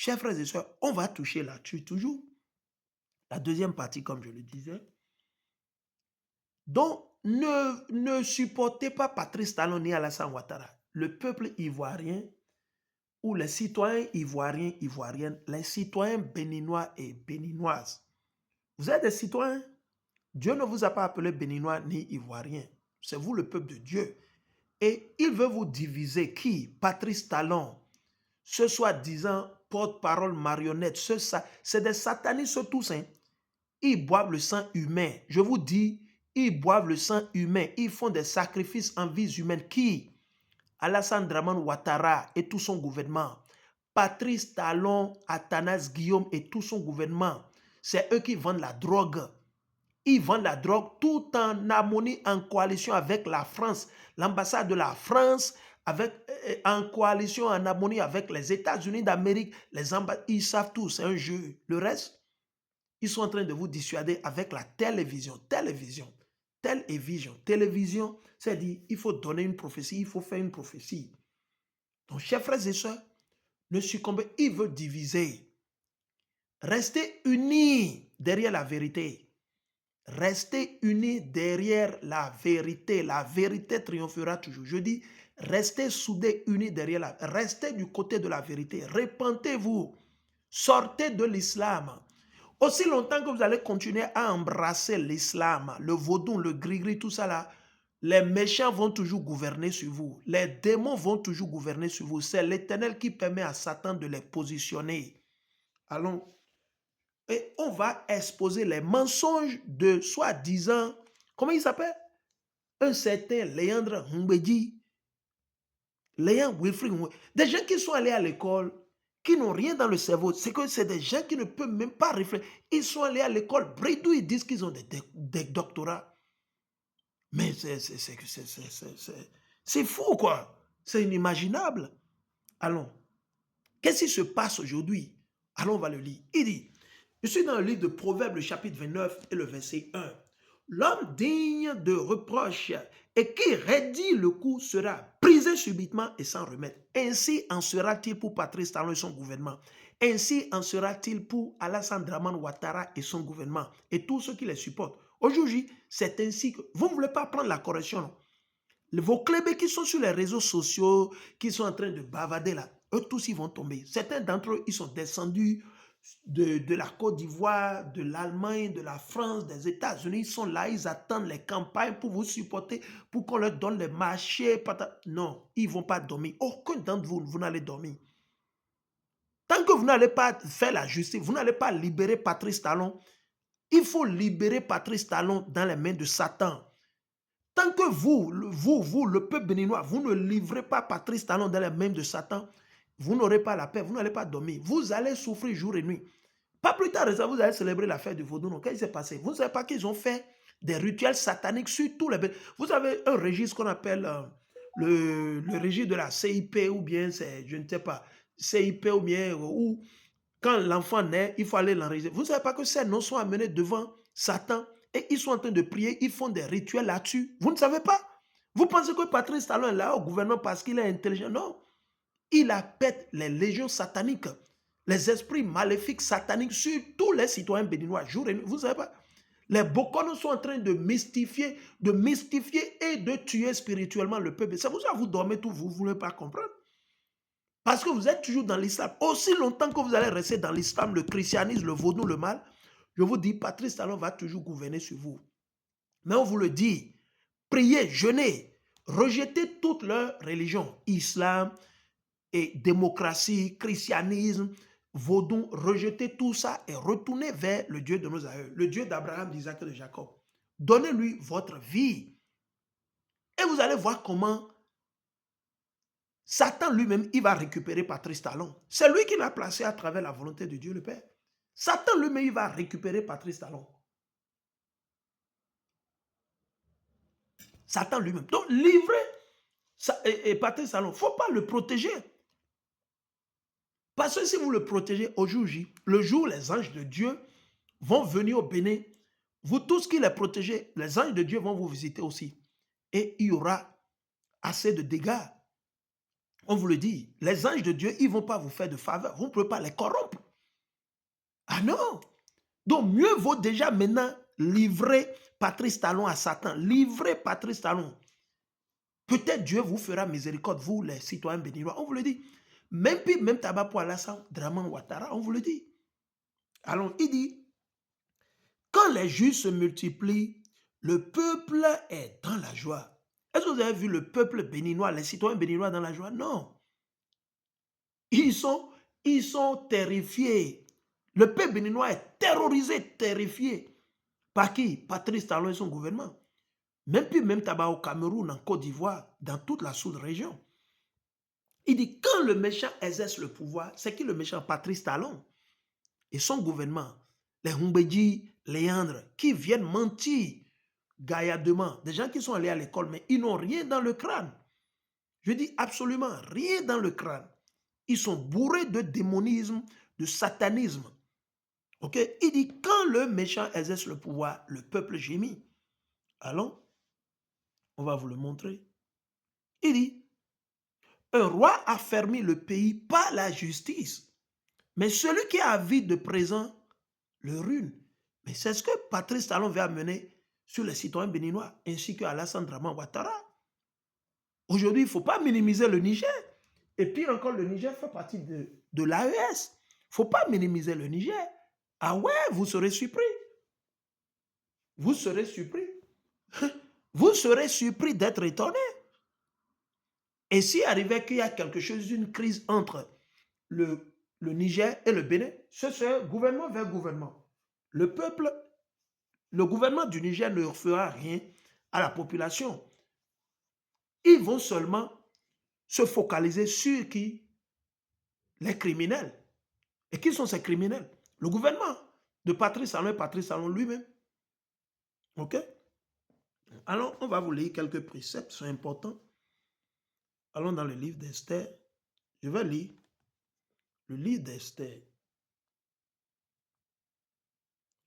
chers frères et sœurs, on va toucher là-dessus toujours. La deuxième partie, comme je le disais. Donc, ne supportez pas Patrice Talon ni Alassane Ouattara. Le peuple ivoirien ou les citoyens ivoiriens, ivoiriennes, les citoyens béninois et béninoises. Vous êtes des citoyens. Dieu ne vous a pas appelé béninois ni ivoirien. C'est vous le peuple de Dieu. Et il veut vous diviser. Qui? Patrice Talon. Ce soi-disant porte-parole marionnette. C'est des satanistes tous. Hein. Ils boivent le sang humain. Je vous dis, ils boivent le sang humain. Ils font des sacrifices en vie humaine. Qui? Alassane Draman Ouattara et tout son gouvernement. Patrice Talon, Athanas Guillaume et tout son gouvernement. C'est eux qui vendent la drogue. Ils vendent la drogue tout en harmonie, en coalition avec la France, l'ambassade de la France, en coalition, en harmonie avec les États-Unis d'Amérique. Ils savent tous, c'est un jeu. Le reste, ils sont en train de vous dissuader avec la télévision. Télévision, c'est-à-dire il faut donner une prophétie, il faut faire une prophétie. Donc, chers frères et sœurs, ne succombez, il veut diviser. Restez unis derrière la vérité. Restez unis derrière la vérité. La vérité triomphera toujours. Je dis, restez soudés, unis derrière la vérité. Restez du côté de la vérité. Repentez-vous. Sortez de l'islam. Aussi longtemps que vous allez continuer à embrasser l'islam, le vaudou, le gris-gris, tout ça là, les méchants vont toujours gouverner sur vous. Les démons vont toujours gouverner sur vous. C'est l'Éternel qui permet à Satan de les positionner. Allons. Et on va exposer les mensonges de soi-disant, comment il s'appelle? Un certain Léandre Mbedji, Léandre Wilfrid, des gens qui sont allés à l'école, qui n'ont rien dans le cerveau. C'est que c'est des gens qui ne peuvent même pas réfléchir. Ils sont allés à l'école, bridou, ils disent qu'ils ont des doctorats. Mais c'est fou, quoi. C'est inimaginable. Allons. Qu'est-ce qui se passe aujourd'hui? Allons, on va le lire. Il dit, je suis dans le livre de Proverbes, le chapitre 29 et le verset 1. L'homme digne de reproche et qui raidit le coup sera brisé subitement et sans remède. Ainsi en sera-t-il pour Patrice Talon et son gouvernement. Ainsi en sera-t-il pour Alassane Draman Ouattara et son gouvernement et tous ceux qui les supportent. Aujourd'hui, c'est ainsi que vous ne voulez pas prendre la correction. Non? Vos clébés qui sont sur les réseaux sociaux, qui sont en train de bavader là, eux tous ils vont tomber. Certains d'entre eux, ils sont descendus de la Côte d'Ivoire, de l'Allemagne, de la France, des États-Unis. Ils sont là, ils attendent les campagnes pour vous supporter, pour qu'on leur donne les marchés. Non, ils ne vont pas dormir. Aucun d'entre vous, vous n'allez dormir. Tant que vous n'allez pas faire la justice, vous n'allez pas libérer Patrice Talon, il faut libérer Patrice Talon dans les mains de Satan. Tant que vous, le peuple béninois, vous ne livrez pas Patrice Talon dans les mains de Satan, vous n'aurez pas la paix, vous n'allez pas dormir. Vous allez souffrir jour et nuit. Pas plus tard, vous allez célébrer la fête du vaudou. Qu'est-ce qui s'est passé? Vous ne savez pas qu'ils ont fait des rituels sataniques sur tous les... Vous avez un registre qu'on appelle le registre de la CIP ou bien, je ne sais pas, CIP ou bien, où quand l'enfant naît, il faut aller l'enregistrer. Vous ne savez pas que ces noms sont amenés devant Satan et ils sont en train de prier, ils font des rituels là-dessus. Vous ne savez pas? Vous pensez que Patrice Talon est là au gouvernement parce qu'il est intelligent? Non. Il appelle les légions sataniques, les esprits maléfiques sataniques sur tous les citoyens béninois, jour et nuit. Vous ne savez pas? Les Bokonos sont en train de mystifier et de tuer spirituellement le peuple. C'est pour ça que vous dormez tout, vous ne voulez pas comprendre. Parce que vous êtes toujours dans l'islam. Aussi longtemps que vous allez rester dans l'islam, le christianisme, le vaudou, le mal, je vous dis, Patrice Talon va toujours gouverner sur vous. Mais on vous le dit, priez, jeûnez, rejetez toute leur religion, islam et démocratie, christianisme, vaudou, rejetez tout ça et retournez vers le Dieu de nos aïeux, le Dieu d'Abraham, d'Isaac et de Jacob. Donnez-lui votre vie. Et vous allez voir comment Satan lui-même, il va récupérer Patrice Talon. C'est lui qui l'a placé à travers la volonté de Dieu le Père. Satan lui-même, il va récupérer Patrice Talon. Satan lui-même. Donc, livrer Patrice Talon, il ne faut pas le protéger. Parce que si vous le protégez au jour J, le jour où les anges de Dieu vont venir au Bénin, vous tous qui les protégez, les anges de Dieu vont vous visiter aussi. Et il y aura assez de dégâts. On vous le dit, les anges de Dieu, ils ne vont pas vous faire de faveur. Vous ne pouvez pas les corrompre. Ah non. Donc, mieux vaut déjà maintenant livrer Patrice Talon à Satan. Livrez Patrice Talon. Peut-être Dieu vous fera miséricorde, vous, les citoyens béninois. On vous le dit. Même Tabac pour Alassane Draman Ouattara, on vous le dit. Alors, il dit, quand les juges se multiplient, le peuple est dans la joie. Est-ce que vous avez vu le peuple béninois, les citoyens béninois dans la joie? Non. Ils sont terrifiés. Le peuple béninois est terrorisé, terrifié. Par qui? Patrice Talon et son gouvernement. Même tabac au Cameroun, en Côte d'Ivoire, dans toute la sous-région. Il dit, quand le méchant exerce le pouvoir, c'est qui le méchant? Patrice Talon et son gouvernement. Les Humbedji, Léandre, qui viennent mentir gaillardement. Des gens qui sont allés à l'école, mais ils n'ont rien dans le crâne. Je dis absolument rien dans le crâne. Ils sont bourrés de démonisme, de satanisme. Ok? Il dit, quand le méchant exerce le pouvoir, le peuple gémit. Allons, on va vous le montrer. Il dit, un roi affermit le pays par la justice, mais celui qui a avide de présent le ruine. Mais c'est ce que Patrice Talon veut amener sur les citoyens béninois, ainsi qu'Alassane Draman Ouattara. Aujourd'hui, il ne faut pas minimiser le Niger. Et pire encore, le Niger fait partie de l'AES. Il ne faut pas minimiser le Niger. Ah ouais, vous serez surpris. Vous serez surpris. Vous serez surpris d'être étonné. Et s'il arrivait qu'il y a quelque chose, une crise entre le Niger et le Bénin, ce serait gouvernement vers gouvernement. Le peuple, le gouvernement du Niger ne fera rien à la population. Ils vont seulement se focaliser sur qui? Les criminels. Et qui sont ces criminels? Le gouvernement de Patrice Talon et Patrice Talon lui-même. OK? Alors, on va vous lire quelques préceptes, sont importants. Allons dans le livre d'Esther. Je vais lire le livre d'Esther.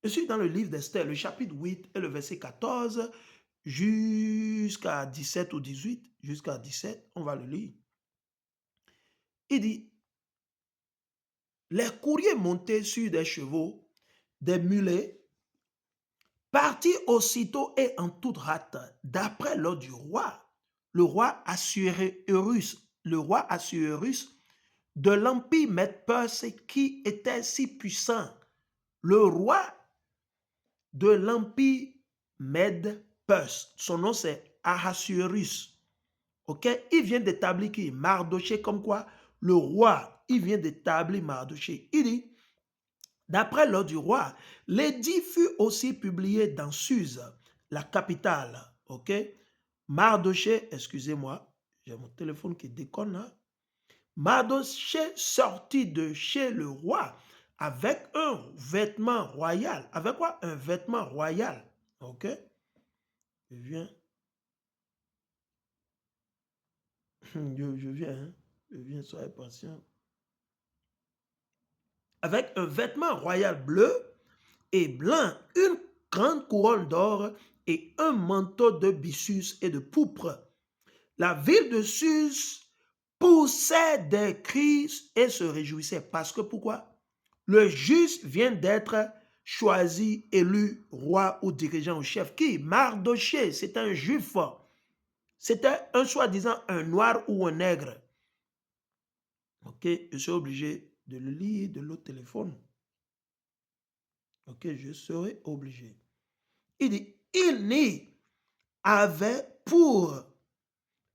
Je suis dans le livre d'Esther, le chapitre 8 et le verset 14 jusqu'à 17 ou 18. Jusqu'à 17, on va le lire. Il dit, les courriers montés sur des chevaux, des mulets, partis aussitôt et en toute hâte, d'après l'ordre du roi, le roi Assuérus, de l'empire Mède-Perse qui était si puissant, le roi de l'empire Mède-Perse, son nom c'est Ahasuérus. Ok, il vient d'établir qui? Mardoché, comme quoi le roi, il vient d'établir Mardoché. Il dit, d'après l'ordre du roi, l'édit fut aussi publié dans Suse, la capitale. Ok, Mardoché, excusez-moi, j'ai mon téléphone qui déconne là. Mardoché sortit de chez le roi avec un vêtement royal. Avec quoi? Un vêtement royal. Ok, je viens. Je viens, hein? Je viens, soyez patient. Avec un vêtement royal bleu et blanc, une grande couronne d'or et un manteau de byssus et de pourpre. La ville de Suse poussait des cris et se réjouissait. Parce que pourquoi? Le juste vient d'être choisi, élu roi ou dirigeant ou chef. Qui? Mardoché, c'est un juif. C'était un soi-disant un noir ou un nègre. Ok, je suis obligé de le lire de l'autre téléphone. Ok, je serai obligé. Il dit, il n'y avait pour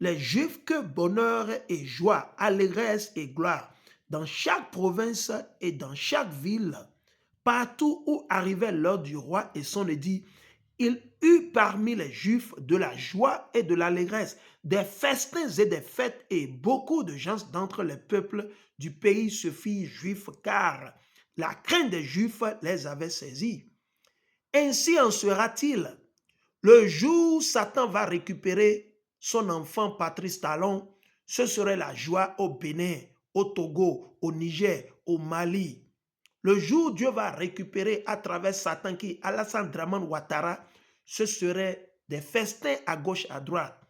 les Juifs que bonheur et joie, allégresse et gloire dans chaque province et dans chaque ville, partout où arrivait l'ordre du roi et son édit. Il eut parmi les Juifs de la joie et de l'allégresse, des festins et des fêtes, et beaucoup de gens d'entre les peuples du pays se firent juifs, car la crainte des Juifs les avait saisis. Ainsi en sera-t-il. Le jour où Satan va récupérer son enfant Patrice Talon, ce serait la joie au Bénin, au Togo, au Niger, au Mali. Le jour où Dieu va récupérer à travers Satan qui Alassane Draman Ouattara, ce serait des festins à gauche, à droite.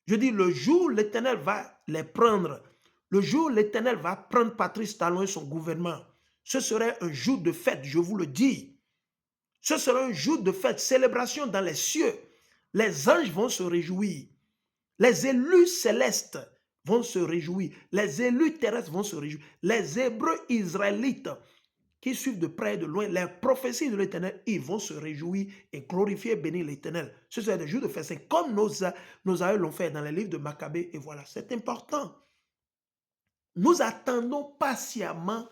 Je dis, le jour où l'Éternel va les prendre Le jour où l'Éternel va prendre Patrice Talon et son gouvernement, ce serait un jour de fête, je vous le dis. Ce sera un jour de fête, célébration dans les cieux. Les anges vont se réjouir. Les élus célestes vont se réjouir. Les élus terrestres vont se réjouir. Les Hébreux israélites qui suivent de près et de loin les prophéties de l'Éternel, ils vont se réjouir et glorifier et bénir l'Éternel. Ce sera des jours de fête. C'est comme nos aïeux l'ont fait dans les livres de Maccabée. Et voilà, c'est important. Nous attendons patiemment,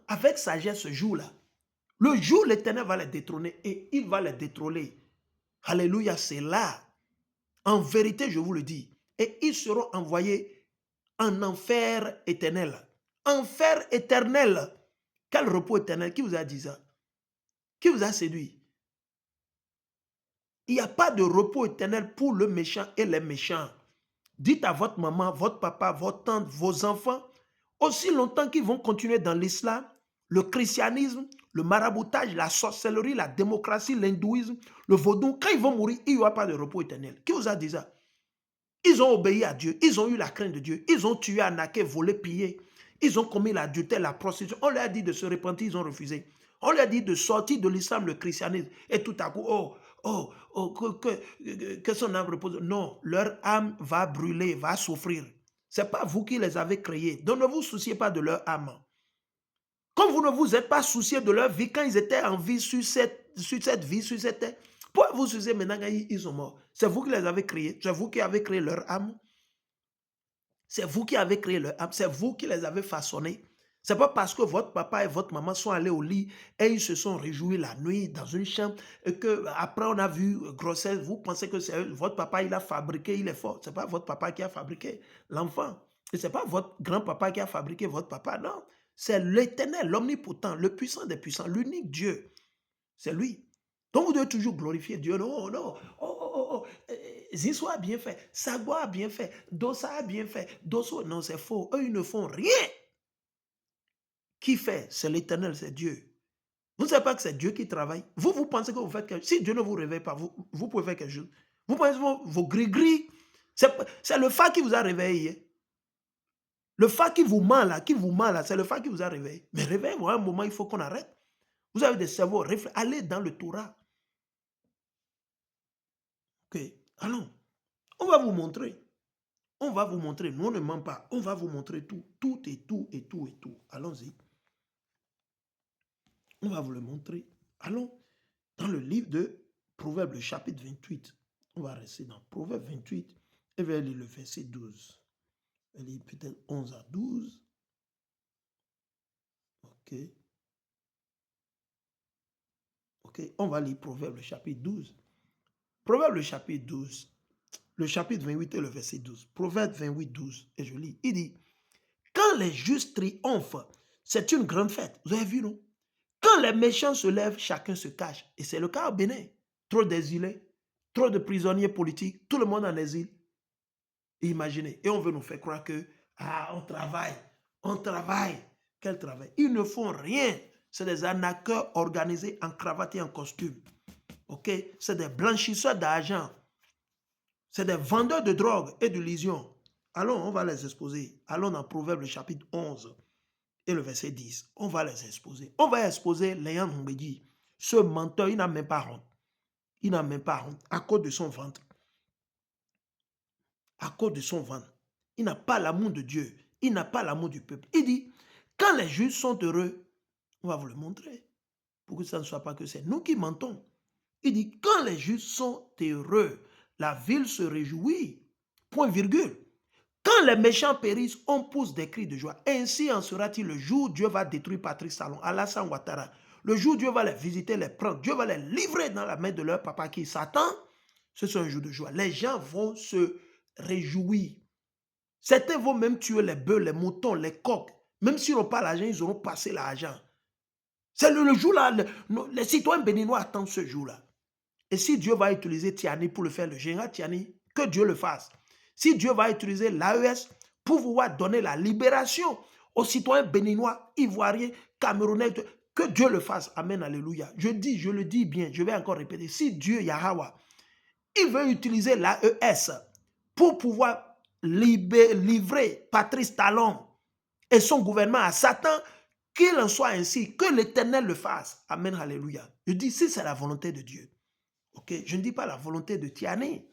avec sagesse ce jour-là. Le jour où l'Éternel va les détrôner et il va les détrôner. Alléluia, c'est là. En vérité, je vous le dis. Et ils seront envoyés en enfer éternel. Enfer éternel. Quel repos éternel? Qui vous a dit ça? Qui vous a séduit? Il n'y a pas de repos éternel pour le méchant et les méchants. Dites à votre maman, votre papa, votre tante, vos enfants, aussi longtemps qu'ils vont continuer dans l'islam, le christianisme, le maraboutage, la sorcellerie, la démocratie, l'hindouisme, le vaudou, quand ils vont mourir, il n'y aura pas de repos éternel. Qui vous a dit ça? Ils ont obéi à Dieu, ils ont eu la crainte de Dieu, ils ont tué, arnaqué, volé, pillé, ils ont commis l'adultère, la prostitution. On leur a dit de se repentir, ils ont refusé. On leur a dit de sortir de l'islam, le christianisme. Et tout à coup, que son âme repose. Non, leur âme va brûler, va souffrir. Ce n'est pas vous qui les avez créés. Donc ne vous souciez pas de leur âme. Comme vous ne vous êtes pas soucié de leur vie quand ils étaient en vie sur cette vie, sur cette terre, pourquoi vous souciez maintenant quand ils sont morts? C'est vous qui les avez créés. C'est vous qui avez créé leur âme. C'est vous qui avez créé leur âme. C'est vous qui les avez façonnés. Ce n'est pas parce que votre papa et votre maman sont allés au lit et ils se sont réjouis la nuit dans une chambre et qu'après on a vu grossesse, vous pensez que c'est votre papa, il a fabriqué, il est fort. Ce n'est pas votre papa qui a fabriqué l'enfant. Et ce n'est pas votre grand-papa qui a fabriqué votre papa, non. C'est l'Éternel, l'omnipotent, le puissant des puissants, l'unique Dieu. C'est lui. Donc vous devez toujours glorifier Dieu. Non, non. Zizou a bien fait. Sagwa a bien fait. Dossa a bien fait. Dosso, non, c'est faux. Eux, ils ne font rien. Qui fait? C'est l'Éternel, c'est Dieu. Vous ne savez pas que c'est Dieu qui travaille. Vous pensez que vous faites quelque chose. Si Dieu ne vous réveille pas, vous pouvez faire quelque chose. Vous pensez que vos gris-gris, c'est le phare qui vous a réveillé. Le phare qui vous ment là, c'est le phare qui vous a réveillé. Mais réveillez-vous, à un moment, il faut qu'on arrête. Vous avez des cerveaux, allez dans le Torah. Ok, allons. On va vous montrer. On va vous montrer. Nous, on ne ment pas. On va vous montrer tout. Tout et tout et tout et tout. Allons-y. On va vous le montrer. Allons dans le livre de Proverbes, le chapitre 28. On va rester dans Proverbes 28 et vers le verset 12. On va lire peut-être 11 à 12. Ok. Ok, on va lire Proverbes, le chapitre 12. Proverbes, le chapitre 12. Le chapitre 28 et le verset 12. Proverbe 28, 12. Et je lis. Il dit, quand les justes triomphent, c'est une grande fête. Vous avez vu, non? Quand les méchants se lèvent, chacun se cache. Et c'est le cas au Bénin. Trop d'exilés, trop de prisonniers politiques, tout le monde en exil. Imaginez. Et on veut nous faire croire que, on travaille. On travaille. Quel travail? Ils ne font rien. C'est des arnaqueurs organisés en cravate et en costume. Ok? C'est des blanchisseurs d'argent. C'est des vendeurs de drogue et de lision. Allons, on va les exposer. Allons dans Proverbe, le chapitre 11 et le verset 10. On va les exposer. On va exposer Léon Mbedi. Ce menteur, il n'a même pas honte. Il n'a même pas honte à cause de son ventre. À cause de son ventre. Il n'a pas l'amour de Dieu. Il n'a pas l'amour du peuple. Il dit, quand les juifs sont heureux, on va vous le montrer. Pour que ça ne soit pas que c'est nous qui mentons. Il dit, quand les juifs sont heureux, la ville se réjouit. Point virgule. Quand les méchants périssent, on pousse des cris de joie. Ainsi en sera-t-il le jour où Dieu va détruire Patrice Talon, Alassane Ouattara. Le jour où Dieu va les visiter, les prendre. Dieu va les livrer dans la main de leur papa qui est Satan. Ce sera un jour de joie. Les gens vont se réjouir. Certains vont même tuer les bœufs, les moutons, les coqs. Même s'ils n'ont pas l'argent, ils auront passé l'argent. C'est le jour-là. Les citoyens béninois attendent ce jour-là. Et si Dieu va utiliser Tiani pour le faire, le général Tiani, que Dieu le fasse. Si Dieu va utiliser l'AES pour pouvoir donner la libération aux citoyens béninois, ivoiriens, camerounais, que Dieu le fasse. Amen, alléluia. Je le dis bien, je vais encore répéter. Si Dieu, Yahweh, il veut utiliser l'AES pour pouvoir livré Patrice Talon et son gouvernement à Satan, qu'il en soit ainsi, que l'Éternel le fasse. Amen, alléluia. Je dis, si c'est la volonté de Dieu, ok, je ne dis pas la volonté de Tiani,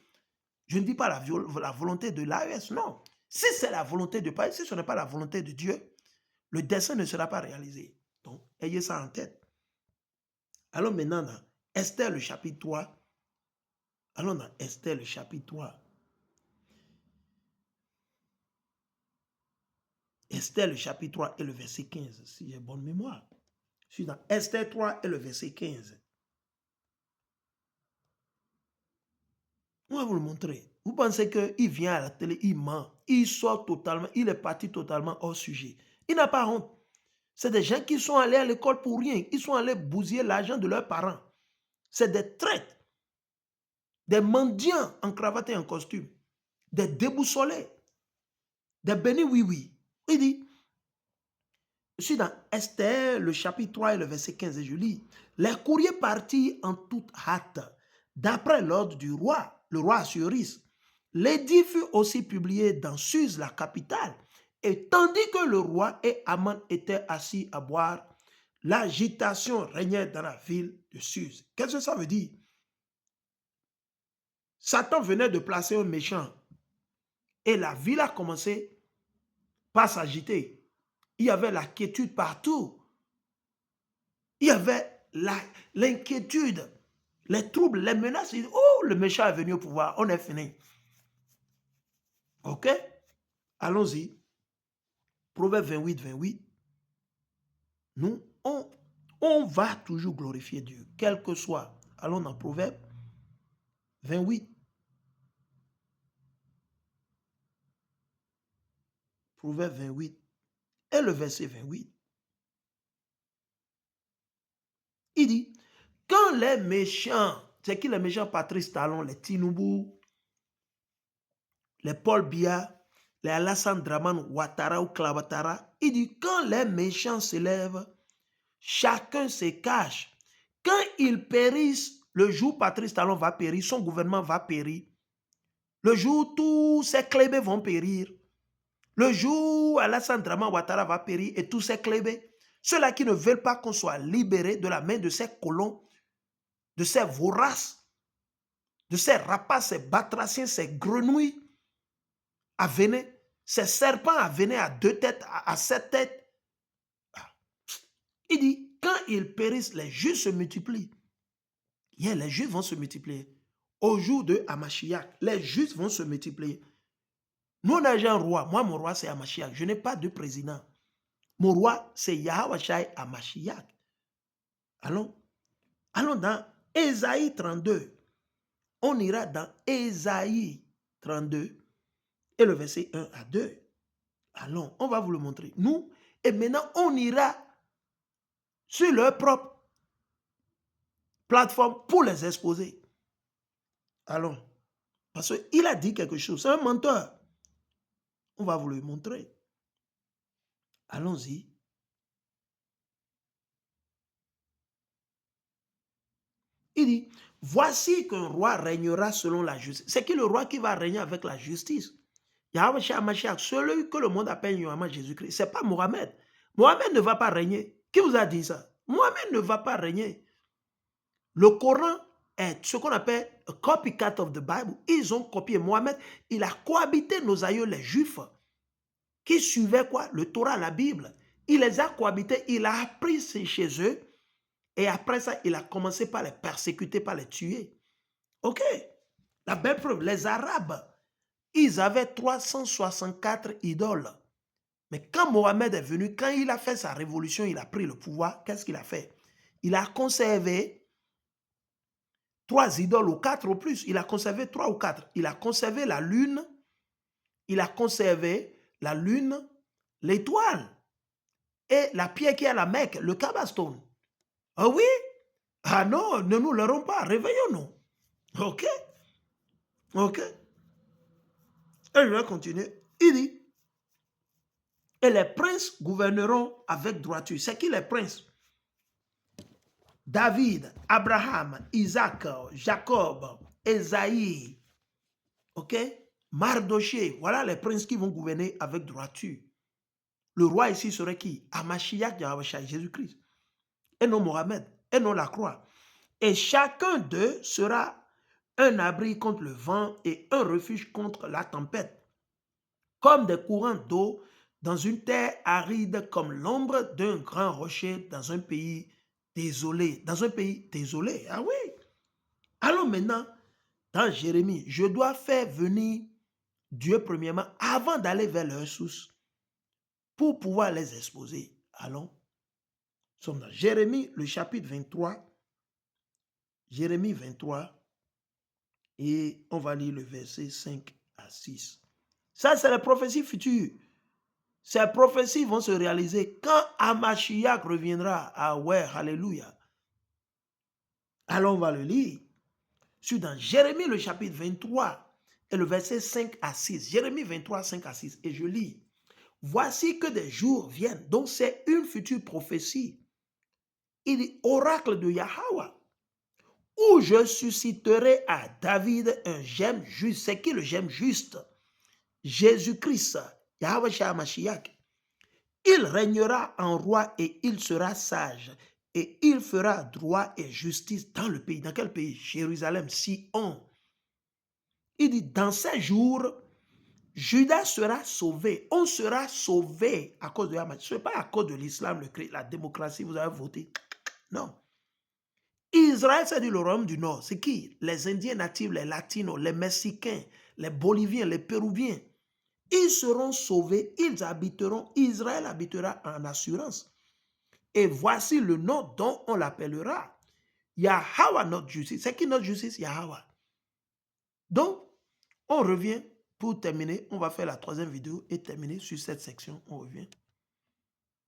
je ne dis pas la volonté de l'AES, non. Si c'est la volonté de Dieu, si ce n'est pas la volonté de Dieu, le dessein ne sera pas réalisé. Donc, ayez ça en tête. Allons maintenant dans Esther le chapitre 3. Allons dans Esther le chapitre 3. Esther le chapitre 3 et le verset 15, si j'ai bonne mémoire. Je suis dans Esther 3 et le verset 15. On va vous le montrer. Vous pensez qu'il vient à la télé, il ment, il sort totalement, il est parti totalement hors sujet. Il n'a pas honte. C'est des gens qui sont allés à l'école pour rien. Ils sont allés bousiller l'argent de leurs parents. C'est des traîtres, des mendiants en cravate et en costume, des déboussolés, des bénis oui-oui. Il dit, je suis dans Esther, le chapitre 3 et le verset 15, et je lis. Les courriers partirent en toute hâte, d'après l'ordre du roi, le roi Assuérus. L'édit fut aussi publié dans Suse, la capitale, et tandis que le roi et Aman étaient assis à boire, l'agitation régnait dans la ville de Suse. Qu'est-ce que ça veut dire? Satan venait de placer un méchant, et la ville a commencé par s'agiter. Il y avait la quiétude partout. Il y avait l'inquiétude, les troubles, les menaces. Oh, le méchant est venu au pouvoir, on est fini. Ok? Allons-y. Proverbe 28, 28. Nous, on va toujours glorifier Dieu, quel que soit. Allons dans Proverbe 28. Proverbe 28 et le verset 28. Il dit, quand les méchants, c'est qui les méchants? Patrice Talon, les Tinubu, les Paul Biya, les Alassane Dramane Ouattara ou Klabatara, il dit, quand les méchants s'élèvent, chacun se cache. Quand ils périssent, le jour Patrice Talon va périr, son gouvernement va périr. Le jour tous ces clébés vont périr. Le jour Alassane Dramane Ouattara va périr et tous ces clébés, ceux-là qui ne veulent pas qu'on soit libérés de la main de ces colons, de ces voraces, de ces rapaces, ces batraciens, ces grenouilles à venin, ces serpents à venin à 2 têtes, à 7 têtes. Il dit, quand ils périssent, les justes se multiplient. Yeah, les justes vont se multiplier. Au jour de Hamashiach, les justes vont se multiplier. Nous, on a un roi. Moi, mon roi, c'est Hamashiach. Je n'ai pas de président. Mon roi, c'est Yahweh Hamashiach. Allons dans Ésaïe 32. On ira dans Ésaïe 32 et le verset 1 à 2. Allons, on va vous le montrer. Nous, et maintenant, on ira sur leur propre plateforme pour les exposer. Allons. Parce qu'il a dit quelque chose. C'est un menteur. On va vous le montrer. Allons-y. Il dit, voici qu'un roi régnera selon la justice. C'est qui le roi qui va régner avec la justice? Yahweh Mashiach, celui que le monde appelle Yahweh Jésus-Christ. Ce n'est pas Mohamed. Mohamed ne va pas régner. Qui vous a dit ça? Mohamed ne va pas régner. Le Coran est ce qu'on appelle a copycat of the Bible. Ils ont copié Mohamed. Il a cohabité nos aïeux, les Juifs, qui suivaient quoi? Le Torah, la Bible. Il les a cohabités. Il a appris chez eux. Et après ça, il a commencé par les persécuter, par les tuer. Ok. La belle preuve, les Arabes, ils avaient 364 idoles. Mais quand Mohamed est venu, quand il a fait sa révolution, il a pris le pouvoir, qu'est-ce qu'il a fait? Il a conservé 3 idoles ou 4 ou plus. Il a conservé 3 ou 4. Il a conservé la lune. Il a conservé la lune, l'étoile et la pierre qui est à la Mecque, le Kaaba Stone. Ah oui? Ah non, ne nous leurrons pas, réveillons-nous. Ok? Ok? Et je vais continuer. Il dit, et les princes gouverneront avec droiture. C'est qui les princes? David, Abraham, Isaac, Jacob, Esaïe. Ok? Mardoché, voilà les princes qui vont gouverner avec droiture. Le roi ici serait qui? Hamashiach Yahweh, Jésus-Christ. Et non Mohamed, et non la croix. Et chacun d'eux sera un abri contre le vent et un refuge contre la tempête, comme des courants d'eau dans une terre aride, comme l'ombre d'un grand rocher dans un pays désolé. Dans un pays désolé, ah oui. Alors maintenant, dans Jérémie, je dois faire venir Dieu premièrement avant d'aller vers leur source pour pouvoir les exposer. Allons, nous sommes dans Jérémie, le chapitre 23. Jérémie 23, et on va lire le verset 5 à 6. Ça, c'est la prophétie future. Ces prophéties vont se réaliser quand Hamashiach reviendra. Ah ouais, alléluia. Alors on va le lire. Je suis dans Jérémie, le chapitre 23, et le verset 5 à 6. Jérémie 23, 5 à 6. Et je lis. Voici que des jours viennent. Donc c'est une future prophétie. Il dit, oracle de Yahweh, où je susciterai à David un gemme juste. C'est qui le gemme juste? Jésus-Christ, Yahweh Mashiach. Il régnera en roi et il sera sage. Et il fera droit et justice dans le pays. Dans quel pays? Jérusalem, Sion. Il dit, dans ces jours, Judas sera sauvé. On sera sauvé à cause de Hamas. Ce n'est pas à cause de l'islam, la démocratie, vous avez voté. Non. Israël, c'est le royaume du Nord. C'est qui? Les Indiens natifs, les Latinos, les Mexicains, les Boliviens, les Péruviens. Ils seront sauvés, ils habiteront, Israël habitera en assurance. Et voici le nom dont on l'appellera. Yahweh, notre justice. C'est qui notre justice? Yahweh. Donc, on revient pour terminer. On va faire la troisième vidéo et terminer sur cette section. On revient.